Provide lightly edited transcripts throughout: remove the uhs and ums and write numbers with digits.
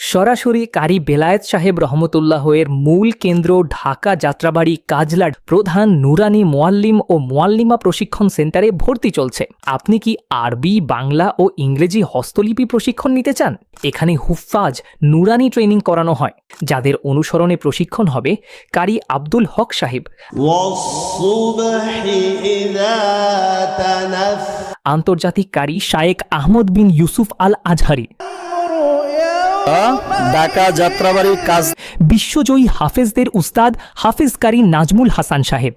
সরাসরি কারি বেলায়েত সাহেব রহমতুল্লাহের মূল কেন্দ্র ঢাকা যাত্রাবাড়ি কাজলার প্রধান নুরানি মোয়াল্লিম ও মোয়াল্লিমা প্রশিক্ষণ সেন্টারে ভর্তি চলছে। আপনি কি আরবি, বাংলা ও ইংরেজি হস্তলিপি প্রশিক্ষণ নিতে চান? এখানে হুফফাজ নুরানি ট্রেনিং করানো হয়, যাদের অনুসরণে প্রশিক্ষণ হবে কারি আব্দুল হক সাহেব, আন্তর্জাতিক কারি শায়েক আহমদ বিন ইউসুফ আল আজহারি, ঢাকা যাত্রাবাড়ি কাজ, বিশ্বজয়ী হাফেজদের উস্তাদ হাফেজ কারি নাজমুল হাসান সাহেব,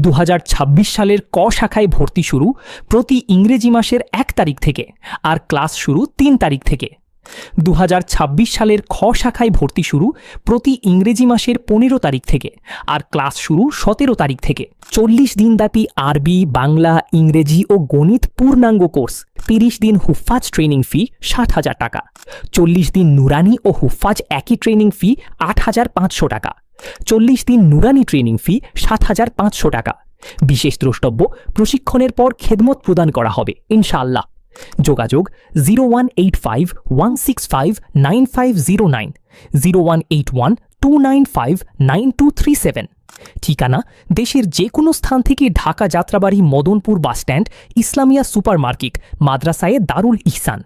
2026 সালের ক শাখায় ভর্তি শুরু প্রতি ইংরেজি মাসের 1 তারিখ থেকে, আর ক্লাস শুরু 3 তারিখ থেকে। 2026 সালের খ শাখায় ভর্তি শুরু প্রতি ইংরেজি মাসের 15 তারিখ থেকে, আর ক্লাস শুরু 17 তারিখ থেকে। 40 দিনব্যাপী আরবি, বাংলা, ইংরেজি ও গণিত পূর্ণাঙ্গ কোর্স। 30 দিন হুফফাজ ট্রেনিং ফি 60,000 টাকা। 40 দিন নুরানি ও হুফফাজ একই ট্রেনিং ফি 8,500 টাকা। 40 দিন নুরানি ট্রেনিং ফি 7,500 টাকা। বিশেষ দ্রষ্টব্য, প্রশিক্ষণের পর খেদমত প্রদান করা হবে ইনশাআল্লাহ। যোগাযোগ 0185-165-9509, 0181-295-9237। ঠিকানা দেশের যে কোনো স্থান থেকে Dhaka Jatrabari Madanpur bus stand, Islamia super market, Madrasaye Darul ইহসান।